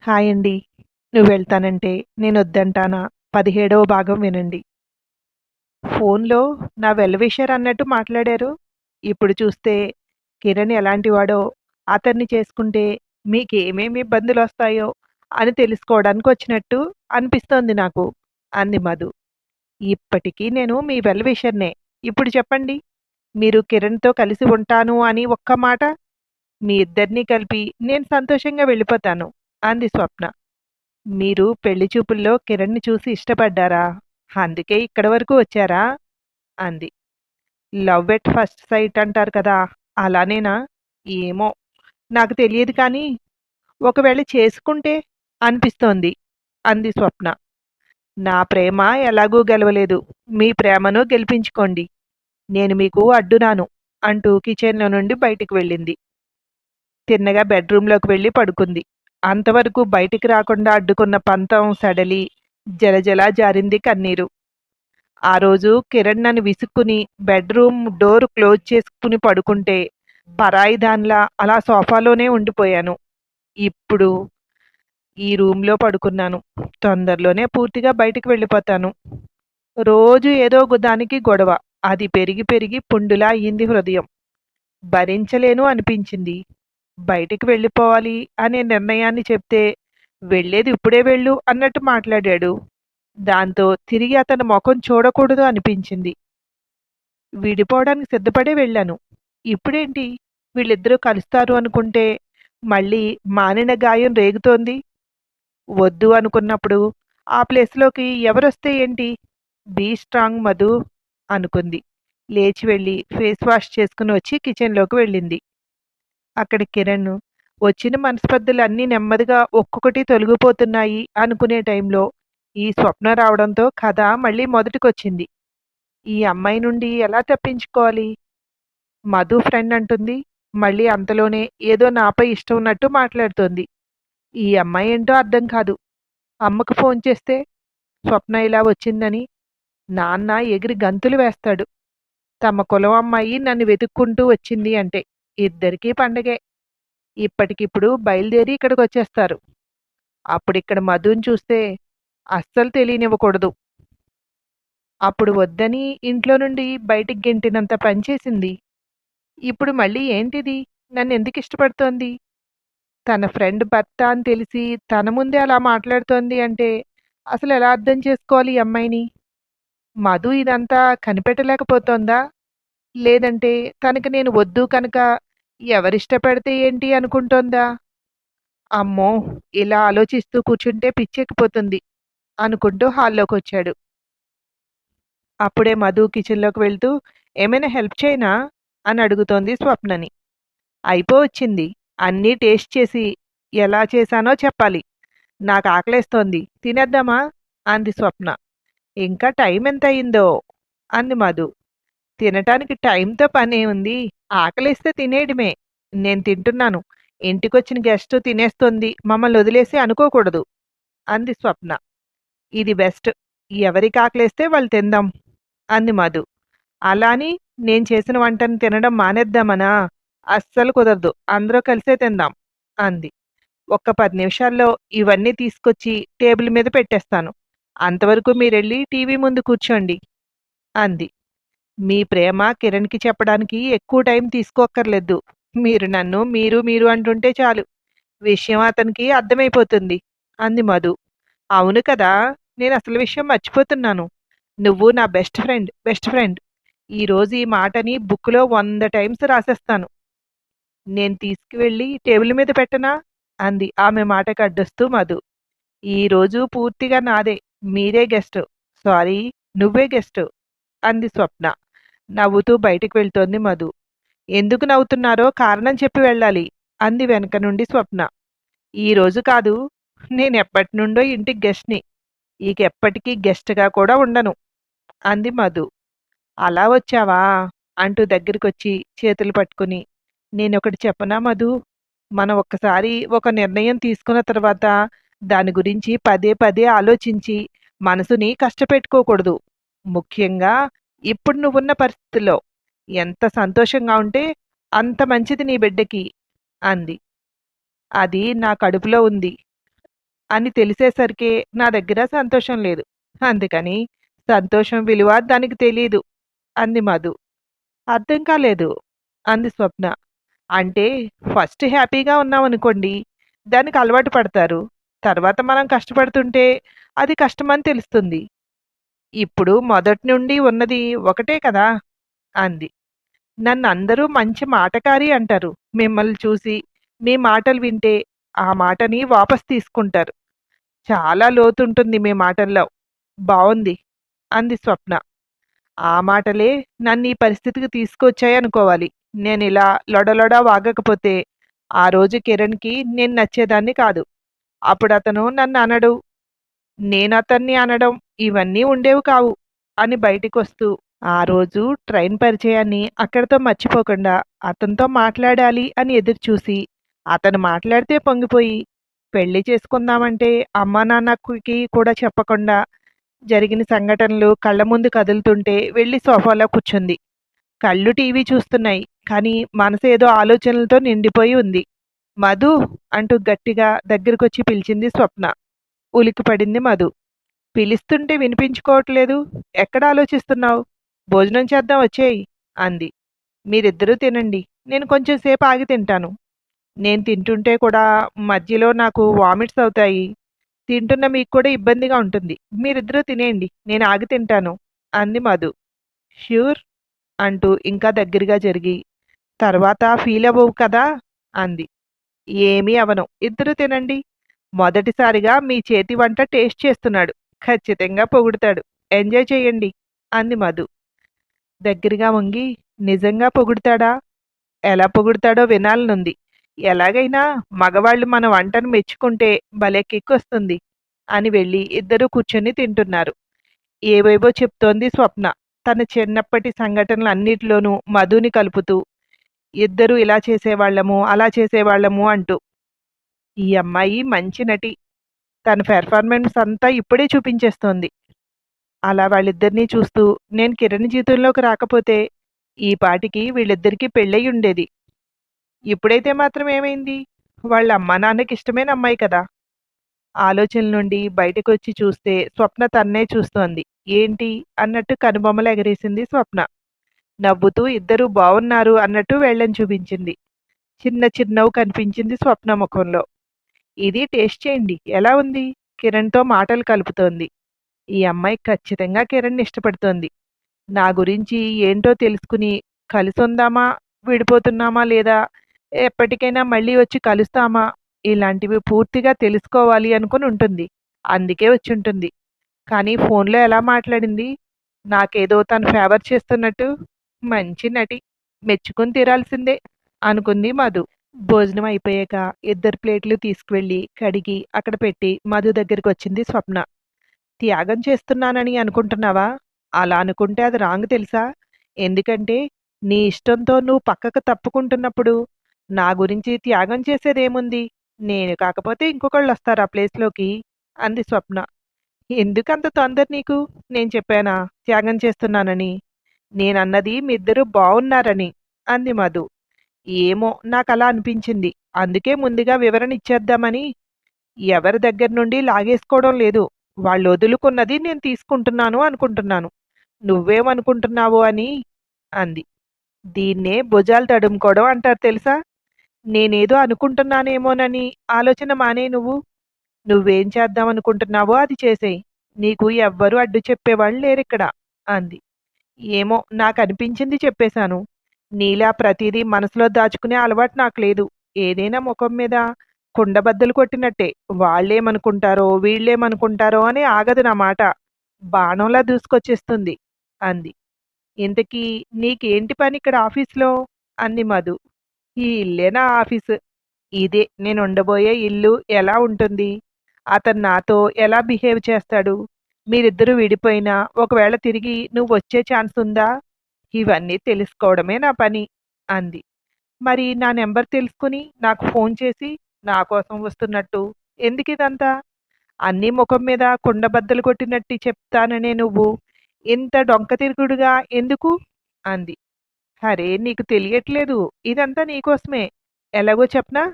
Hi అండి. నువ్వెళ్తానంటే నేనొద్దంటానా? 17వ భాగం వినండి. ఫోన్‌లో నా వెల్ విషర్ అన్నట్టు మాట్లాడారు. ఇప్పుడు చూస్తే కిరణ్ ఎలాంటివాడో, అతన్ని చేసుకుంటే మీకేమేమి ఇబ్బందులొస్తాయో అని తెలుసుకోవడానికొచ్చినట్టు అనిపిస్తోంది నాకు అంది మధు. ఇప్పటికీ నేను మీ వెల్ విషర్‌నే. ఇప్పుడు చెప్పండి. మీరు కిరణ్‌తో కలిసి ఉంటాను అని ఒక్క మాట? మీ ఇద్దరిని కలిపి నేను సంతోషంగా వెళ్ళిపోతాను అంది స్వప్న. మీరు పెళ్లి చూపుల్లో కిరణ్‌ని చూసి ఇష్టపడ్డారా? అందుకే ఇక్కడి వరకు వచ్చారా? అంది. లవ్ ఎట్ ఫస్ట్ సైట్ అంటారు కదా! అలానేనా? ఏమో! నాకు తెలియదు కానీ, ఒకవేళ చేసుకుంటే అనిపిస్తోంది అంది స్వప్న. నా ప్రేమ ఎలాగూ గెలవలేదు. మీ ప్రేమను గెలిపించుకోండి. నేను మీకు అడ్డురాను అంటూ కిచెన్‌లో నుండి బయటికి వెళ్ళింది. తిన్నగా బెడ్‌రూమ్‌లోకి వెళ్లి పడుకుంది. అంతవరకు బయటికి రాకుండా అడ్డుకున్న పంతం సడలి జలజలా జారింది కన్నీరు. ఆ రోజు కిరణ్ నన్ను విసుక్కుని బెడ్‌రూమ్ డోర్ క్లోజ్ చేసుకుని పడుకుంటే, పరాయి దానిలా అలా సోఫాలోనే ఉండిపోయాను. ఇప్పుడు ఈ రూమ్‌లో పడుకున్నాను. తొందరలోనే పూర్తిగా బయటికి వెళ్ళిపోతాను. రోజు ఏదో దానికి గొడవ. అది పెరిగి పెరిగి పుండులా అయ్యింది హృదయం. భరించలేను అనిపించింది. బయటికి వెళ్ళిపోవాలి అనే నిర్ణయాన్ని చెప్తే, వెళ్ళేది ఇప్పుడే వెళ్ళు అన్నట్టు మాట్లాడాడు. దాంతో తిరిగి అతని మొఖం చూడకూడదు అనిపించింది. విడిపోవడానికి సిద్ధపడే వెళ్ళాను. ఇప్పుడేంటి వీళ్ళిద్దరూ కలుస్తారు అనుకుంటే, మళ్ళీ మానిన గాయం రేగుతోంది. వద్దు అనుకున్నప్పుడు ఆ ప్లేస్‌లోకి ఎవరొస్తే ఏంటి? బీ స్ట్రాంగ్ మధు అనుకుంది. లేచి వెళ్ళి ఫేస్ వాష్ చేసుకుని వచ్చి కిచెన్‌లోకి వెళ్ళింది. అక్కడ కిరణ్ వచ్చిన మనస్పర్ధలన్నీ నెమ్మదిగా ఒక్కొక్కటి తొలగిపోతున్నాయి అనుకునే టైంలో ఈ స్వప్న రావడంతో కథ మళ్ళీ మొదటికొచ్చింది. ఈ అమ్మాయి నుండి ఎలా తప్పించుకోవాలి? మధు ఫ్రెండ్ అంటుంది. మళ్ళీ అంతలోనే ఏదో నాపై ఇష్టం ఉన్నట్టు మాట్లాడుతోంది. ఈ అమ్మాయి ఏంటో అర్థం కాదు. అమ్మకు ఫోన్ చేస్తే స్వప్న ఇలా వచ్చిందని నాన్న ఎగిరి గంతులు వేస్తాడు. తమ కులం అమ్మాయి నన్ను వెతుక్కుంటూ వచ్చింది అంటే ఇద్దరికీ పండగే. ఇప్పటికిప్పుడు బయలుదేరి ఇక్కడికొచ్చేస్తారు. అప్పుడిక్కడ మధుని చూస్తే అస్సలు తెలియనివ్వకూడదు. అప్పుడు వద్దని ఇంట్లో నుండి బయటికి గెంటినంత పనిచేసింది. ఇప్పుడు మళ్ళీ ఏంటిది? నన్నెందుకు ఇష్టపడుతోంది? తన ఫ్రెండ్ భర్త అని తెలిసి తన ముందే అలా మాట్లాడుతోంది అంటే అసలెలా అర్థం చేసుకోవాలి ఈ అమ్మాయిని? మధు ఇదంతా కనిపెట్టలేకపోతోందా? లేదంటే తనకి నేను వద్దు కనుక ఎవరిష్టపడితే ఏంటి అనుకుంటోందా? అమ్మో! ఇలా ఆలోచిస్తూ కూర్చుంటే పిచ్చెక్కిపోతుంది అనుకుంటూ హాల్లోకొచ్చాడు. అప్పుడే మధు కిచెన్‌లోకి వెళ్తూ ఏమైనా హెల్ప్ చేయనా? అని అడుగుతోంది స్వప్నని. అయిపోవచ్చింది. అన్నీ టేస్ట్ చేసి ఎలా చేశానో చెప్పాలి. నాకు ఆకలేస్తోంది. తినేద్దామా? అంది స్వప్న. ఇంకా టైం ఎంతయిందో? అంది మధు. తినటానికి టైంతో పనేముంది? ఆకలేస్తే తినేయడమే. నేను తింటున్నాను. ఇంటికొచ్చిన గెస్ట్ తినేస్తోంది. మమ్మల్ని వదిలేసి అనుకోకూడదు. అంది స్వప్న. ఇది బెస్ట్. ఎవరికి ఆకలేస్తే వాళ్ళు తిందాం. అంది మధు. అలా అని నేను చేసిన వంటని తినడం మానేద్దామనా? అస్సలు కుదరదు. అందరూ కలిసే తిందాం అంది. ఒక్క 10 నిమిషాల్లో ఇవన్నీ తీసుకొచ్చి టేబుల్ మీద పెట్టేస్తాను. అంతవరకు మీరెళ్ళి టీవీ ముందు కూర్చోండి అంది. మీ ప్రేమ కిరణ్‌కి చెప్పడానికి ఎక్కువ టైం తీసుకోక్కర్లేదు. మీరు నన్ను మీరు మీరు అంటుంటే చాలు. విషయం అతనికి అర్థమైపోతుంది అంది మధు. అవును కదా! నేనసలు విషయం మర్చిపోతున్నాను. నువ్వు నా బెస్ట్ ఫ్రెండ్, బెస్ట్ ఫ్రెండ్. ఈరోజు ఈ మాటని బుక్‌లో 100 టైమ్స్ రాసేస్తాను. నేను తీసుకువెళ్ళి టేబుల్ మీద పెట్టనా? అంది ఆమె మాటకు అడ్డొస్తూ మధు. ఈరోజు పూర్తిగా నాదే. మీరే గెస్టు. సారీ, నువ్వే గెస్టు అంది స్వప్న. నవ్వుతూ బయటికి వెళ్తోంది మధు. ఎందుకు నవ్వుతున్నారో కారణం చెప్పి వెళ్ళాలి అంది వెనక నుండి స్వప్న. ఈరోజు కాదు. నేనెప్పటినుండో ఇంటికి గెస్ట్‌ని. ఇకెప్పటికీ గెస్ట్‌గా కూడా ఉండను అంది మధు. అలా వచ్చావా? అంటూ దగ్గరికొచ్చి చేతులు పట్టుకుని, నేనొకటి చెప్పనా మధు? మనం ఒక్కసారి ఒక నిర్ణయం తీసుకున్న తర్వాత దాని గురించి పదే పదే ఆలోచించి మనసుని కష్టపెట్టుకోకూడదు. ముఖ్యంగా ఇప్పుడు నువ్వున్న పరిస్థితుల్లో. ఎంత సంతోషంగా ఉంటే అంత మంచిది నీ బిడ్డకి అంది. అది నా కడుపులో ఉంది. అని తెలిసేసరికే నా దగ్గర సంతోషం లేదు. అందుకని సంతోషం విలువ దానికి తెలీదు అంది మధు. అర్థం కాలేదు అంది స్వప్న. అంటే ఫస్ట్ హ్యాపీగా ఉన్నామనుకోండి, దానికి అలవాటు పడతారు. తర్వాత మనం కష్టపడుతుంటే అది కష్టమని తెలుస్తుంది. ఇప్పుడు మొదటి నుండి ఉన్నది ఒకటే కదా అంది. నన్నందరూ మంచి మాటకారి అంటారు. మిమ్మల్ని చూసి, మీ మాటలు వింటే ఆ మాటని వాపస్ తీసుకుంటారు. చాలా లోతుంటుంది మీ మాటల్లో. బావుంది అంది స్వప్న. ఆ మాటలే నన్ను ఈ పరిస్థితికి తీసుకొచ్చాయనుకోవాలి. నేనిలా లొడలొడ వాగకపోతే ఆ రోజు కిరణ్‌కి నేను నచ్చేదాన్ని కాదు. అప్పుడతను నన్ననడు, నేనతన్ని అనడం ఇవన్నీ ఉండేవి కావు అని బయటికొస్తూ ఆ రోజు ట్రైన్ పరిచయాన్ని అక్కడితో మర్చిపోకుండా అతనితో మాట్లాడాలి అని ఎదురుచూసి, అతను మాట్లాడితే పొంగిపోయి, పెళ్లి చేసుకుందామంటే అమ్మా నాన్నకి కూడా చెప్పకుండా జరిగిన సంఘటనలు కళ్ళ ముందు కదులుతుంటే వెళ్ళి సోఫాలో కూర్చుంది. కళ్ళు టీవీ చూస్తున్నాయి. కానీ మనసు ఏదో ఆలోచనలతో నిండిపోయి ఉంది. మధు అంటూ గట్టిగా దగ్గరకొచ్చి పిలిచింది స్వప్న. ఉలికిపడింది మధు. పిలుస్తుంటే వినిపించుకోవట్లేదు. ఎక్కడ ఆలోచిస్తున్నావు? భోజనం చేద్దాం వచ్చేయి అంది. మీరిద్దరూ తినండి. నేను కొంచెం సేపు ఆగి తింటాను. నేను తింటుంటే కూడా మధ్యలో నాకు వామిట్స్ అవుతాయి. తింటున్న మీకు కూడా ఇబ్బందిగా ఉంటుంది. మీరిద్దరూ తినేయండి. నేను ఆగి తింటాను అంది మధు. ష్యూర్ అంటూ ఇంకా దగ్గరగా జరిగి, తర్వాత ఫీల్ అవ్వవు కదా అంది. ఏమీ అవను. ఇద్దరూ తినండి. మొదటిసారిగా మీ చేతి వంట టేస్ట్ చేస్తున్నాడు. ఖచ్చితంగా పొగుడుతాడు. ఎంజాయ్ చేయండి అంది మధు. దగ్గరగా వంగి, నిజంగా పొగుడుతాడా? ఎలా పొగుడుతాడో వినాలనుంది. ఎలాగైనా మగవాళ్ళు మన వంటను మెచ్చుకుంటే భలే కిక్కొస్తుంది అని వెళ్ళి ఇద్దరూ కూర్చొని తింటున్నారు. ఏవేవో చెప్తోంది స్వప్న. తన చిన్నప్పటి సంఘటనలన్నిటిలోనూ మధుని కలుపుతూ, ఇద్దరూ ఇలా చేసేవాళ్ళము, అలా చేసేవాళ్ళము అంటూ. ఈ అమ్మాయి మంచి నటి. తన పెర్ఫార్మెన్స్ అంతా ఇప్పుడే చూపించేస్తోంది. అలా వాళ్ళిద్దరినీ చూస్తూ నేను కిరణ్ జీవితంలోకి రాకపోతే ఈ పాటికి వీళ్ళిద్దరికీ పెళ్ళయి ఉండేది. ఇప్పుడైతే మాత్రం ఏమైంది? వాళ్ళ అమ్మా నాన్నకి ఇష్టమైన అమ్మాయి కదా! ఆలోచనల నుండి బయటకొచ్చి చూస్తే స్వప్న తన్నే చూస్తోంది. ఏంటి అన్నట్టు కనుబొమ్మలు ఎగరేసింది స్వప్న. నవ్వుతూ ఇద్దరూ బావున్నారు అన్నట్టు వేళ్ళని చూపించింది. చిన్న చిరునవ్వు కనిపించింది స్వప్న ముఖంలో. ఇది టేస్ట్ చేయండి. ఎలా ఉంది? కిరణ్‌తో మాటలు కలుపుతోంది. ఈ అమ్మాయి ఖచ్చితంగా కిరణ్‌ని ఇష్టపడుతోంది. నా గురించి ఏంటో తెలుసుకుని కలిసుందామా? విడిపోతున్నామా లేదా? ఎప్పటికైనా మళ్ళీ వచ్చి కలుస్తామా? ఇలాంటివి పూర్తిగా తెలుసుకోవాలి అనుకుని ఉంటుంది. అందుకే వచ్చుంటుంది. కానీ ఫోన్‌లో ఎలా మాట్లాడింది? నాకేదో తను ఫేవర్ చేస్తున్నట్టు. మంచి నటి. మెచ్చుకొని తీరాల్సిందే అనుకుంది మధు. భోజనం అయిపోయాక ఇద్దరు ప్లేట్లు తీసుకువెళ్ళి కడిగి అక్కడ పెట్టి మధు దగ్గరికొచ్చింది స్వప్న. త్యాగం చేస్తున్నానని అనుకుంటున్నావా? అలా అనుకుంటే అది రాంగ్ తెలుసా? ఎందుకంటే నీ ఇష్టంతో నువ్వు పక్కకు తప్పుకుంటున్నప్పుడు నా గురించి త్యాగం చేసేదేముంది? నేను కాకపోతే ఇంకొకళ్ళొస్తారు ఆ ప్లేస్‌లోకి అంది స్వప్న. ఎందుకంత తొందర నీకు? నేను చెప్పానా త్యాగం చేస్తున్నానని? నేనన్నది మీ ఇద్దరూ బావున్నారని అంది మధు. ఏమో నాకలా అనిపించింది. అందుకే ముందుగా వివరణ ఇచ్చేద్దామని. ఎవరి దగ్గర నుండి లాగేసుకోవడం లేదు. వాళ్ళొదులుకున్నది నేను తీసుకుంటున్నాను అనుకుంటున్నాను. నువ్వేమనుకుంటున్నావో అని అంది. దీన్నే భుజాలు తడుముకోవడం అంటారు తెలుసా? నేనేదో అనుకుంటున్నానేమోనని ఆలోచన మానేయ్ నువ్వు. నువ్వేం చేద్దామనుకుంటున్నావో అది చేసేయ్. నీకు ఎవ్వరూ అడ్డు చెప్పేవాళ్ళు లేరిక్కడ అంది. ఏమో నాకనిపించింది చెప్పేశాను. నీలా ప్రతిదీ మనసులో దాచుకునే అలవాటు నాకు లేదు. ఏదైనా ముఖం మీద కుండబద్దలు కొట్టినట్టే. వాళ్ళేమనుకుంటారో, వీళ్ళేమనుకుంటారో అని ఆగదు నా మాట. బాణంలా దూసుకొచ్చేస్తుంది అంది. ఇంతకీ నీకేంటి పనిక్కడ ఆఫీస్‌లో? అంది మధు. ఈ ఇల్లే నా ఆఫీసు. ఇదే నేనుండబోయే ఇల్లు ఎలా ఉంటుంది? అతను నాతో ఎలా బిహేవ్ చేస్తాడు? మీరిద్దరూ విడిపోయినా ఒకవేళ తిరిగి నువ్వొచ్చే ఛాన్స్ ఉందా? ఇవన్నీ తెలుసుకోవడమే నా పని అంది. మరి నా నెంబర్ తెలుసుకుని నాకు ఫోన్ చేసి నా కోసం వస్తున్నట్టు ఎందుకిదంతా? అన్నీ ముఖం మీద కుండబద్దలు కొట్టినట్టు చెప్తాననే నువ్వు ఇంత డొంక తిరుగుడుగా ఎందుకు? అంది. అరే! నీకు తెలియట్లేదు. ఇదంతా నీకోసమే. ఎలాగో చెప్పనా?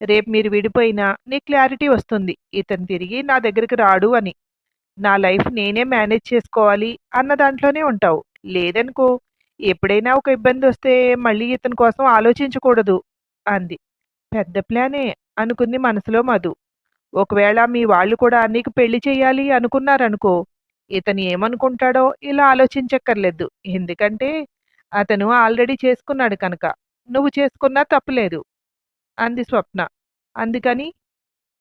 రేపు మీరు విడిపోయినా నీకు క్లారిటీ వస్తుంది. ఇతను తిరిగి నా దగ్గరికి రాడు అని. నా లైఫ్ నేనే మేనేజ్ చేసుకోవాలి అన్న దాంట్లోనే ఉంటావు. లేదనుకో, ఎప్పుడైనా ఒక ఇబ్బందొస్తే మళ్ళీ ఇతని కోసం ఆలోచించకూడదు అంది. పెద్ద ప్లానే అనుకుంది మనసులో మధు. ఒకవేళ మీ వాళ్ళు కూడా నీకు పెళ్లి చెయ్యాలి అనుకున్నారనుకో, ఇతను ఏమనుకుంటాడో ఇలా ఆలోచించక్కర్లేదు. ఎందుకంటే అతను ఆల్రెడీ చేసుకున్నాడు కనుక. నువ్వు చేసుకున్నా తప్పులేదు అంది స్వప్న. అందుకని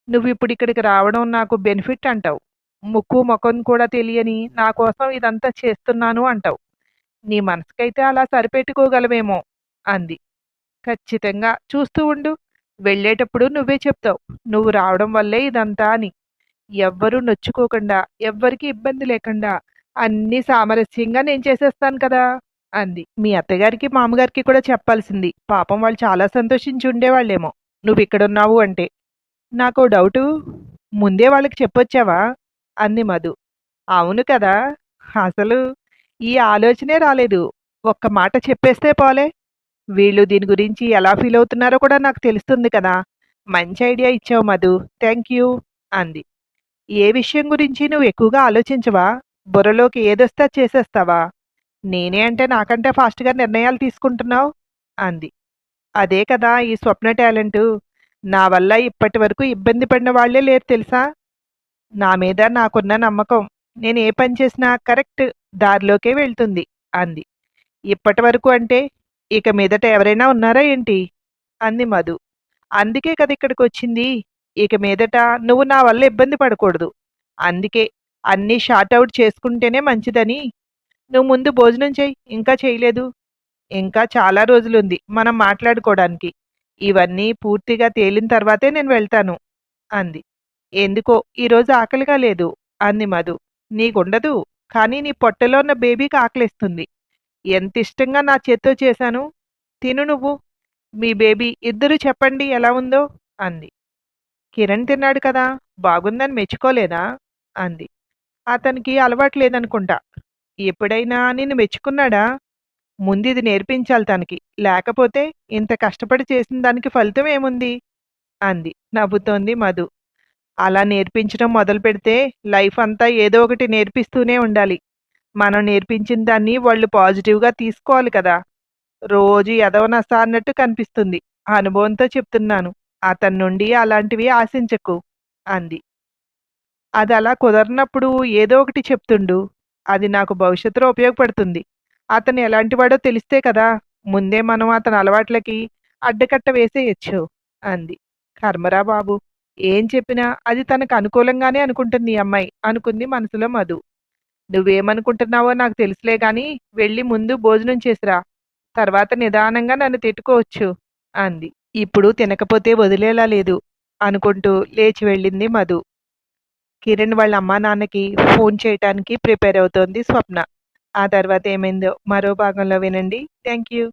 నువ్విప్పుడు ఇక్కడికి రావడం నాకు బెనిఫిట్ అంటావు. ముక్కు మొఖం కూడా తెలియని నా కోసం ఇదంతా చేస్తున్నాను అంటావు. నీ మనసుకైతే అలా సరిపెట్టుకోగలవేమో అంది. ఖచ్చితంగా చూస్తూ ఉండు. వెళ్ళేటప్పుడు నువ్వే చెప్తావు. నువ్వు రావడం వల్లే ఇదంతా అని. ఎవ్వరూ నొచ్చుకోకుండా, ఎవ్వరికీ ఇబ్బంది లేకుండా అన్నీ సామరస్యంగా నేను చేసేస్తాను కదా అంది. మీ అత్తగారికి, మామగారికి కూడా చెప్పాల్సింది. పాపం వాళ్ళు చాలా సంతోషించి ఉండేవాళ్ళేమో నువ్విక్కడున్నావు అంటే. నాకో డౌటు, ముందే వాళ్ళకి చెప్పొచ్చావా అంది మధు. అవును కదా! అసలు ఈ ఆలోచనే రాలేదు. ఒక్క మాట చెప్పేస్తే పోలే. వీళ్ళు దీని గురించి ఎలా ఫీల్ అవుతున్నారో కూడా నాకు తెలుస్తుంది కదా! మంచి ఐడియా ఇచ్చావు మధు. థ్యాంక్ యూ అంది. ఏ విషయం గురించి నువ్వు ఎక్కువగా ఆలోచించవా? బుర్రలోకి ఏదొస్తే అది చేసేస్తావా? నేనే అంటే నాకంటే ఫాస్ట్‌గా నిర్ణయాలు తీసుకుంటున్నావు అంది. అదే కదా ఈ స్వప్న టాలెంటు. నా వల్ల ఇప్పటి వరకు ఇబ్బంది పడిన వాళ్ళే లేరు తెలుసా? నా మీద నాకున్న నమ్మకం. నేను ఏ పని చేసినా కరెక్ట్ దారిలోకే వెళ్తుంది అంది. ఇప్పటి వరకు అంటే ఇక మీదట ఎవరైనా ఉన్నారా ఏంటి అంది మధు. అందుకే కదా ఇక్కడికొచ్చింది. ఇక మీదట నువ్వు నా వల్ల ఇబ్బంది పడకూడదు. అందుకే అన్నీ షార్ట్ అవుట్ చేసుకుంటేనే మంచిదని. నువ్వు ముందు భోజనం చెయ్యి. ఇంకా చేయలేదు. ఇంకా చాలా రోజులుంది మనం మాట్లాడుకోవడానికి. ఇవన్నీ పూర్తిగా తేలిన తర్వాతే నేను వెళ్తాను అంది. ఎందుకో ఈరోజు ఆకలిగా లేదు అంది మధు. నీకుండదు, కానీ నీ పొట్టలో ఉన్న బేబీకి ఆకలిస్తుంది. ఎంత ఇష్టంగా నా చేత్తో చేశాను. తిను నువ్వు, మీ బేబీ ఇద్దరూ చెప్పండి ఎలా ఉందో అంది. కిరణ్ తిన్నాడు కదా, బాగుందని మెచ్చుకోలేదా అంది. అతనికి అలవాటు లేదనుకుంటా. ఎప్పుడైనా నిన్ను మెచ్చుకున్నాడా? ముందిది నేర్పించాలి తనకి. లేకపోతే ఇంత కష్టపడి చేసిన దానికి ఫలితం ఏముంది అంది నవ్వుతోంది మధు. అలా నేర్పించడం మొదలుపెడితే లైఫ్ అంతా ఏదో ఒకటి నేర్పిస్తూనే ఉండాలి. మనం నేర్పించిన దాన్ని వాళ్ళు పాజిటివ్‌గా తీసుకోవాలి కదా! రోజు ఎదవనస అన్నట్టు కనిపిస్తుంది. అనుభవంతో చెప్తున్నాను. అతని నుండి అలాంటివి ఆశించకు అంది. అదలా కుదరనప్పుడు ఏదో ఒకటి చెప్తుండు. అది నాకు భవిష్యత్తులో ఉపయోగపడుతుంది. అతను ఎలాంటివాడో తెలిస్తే కదా! ముందే మనం అతని అలవాట్లకి అడ్డుకట్ట వేసేయొచ్చు అంది. కర్మరా బాబు! ఏం చెప్పినా అది తనకు అనుకూలంగానే అనుకుంటుంది ఈ అమ్మాయి అనుకుంది మనసులో మధు. నువ్వేమనుకుంటున్నావో నాకు తెలుసులే గాని వెళ్ళి ముందు భోజనం చేసిరా. తర్వాత నిదానంగా నన్ను తిట్టుకోవచ్చు అంది. ఇప్పుడు తినకపోతే వదిలేలా లేదు అనుకుంటూ లేచి వెళ్ళింది మధు. కిరణ్ వాళ్ళ అమ్మా నాన్నకి ఫోన్ చేయటానికి ప్రిపేర్ అవుతోంది స్వప్న. ఆ తర్వాత ఏమైందో మరో భాగంలో వినండి. Thank you.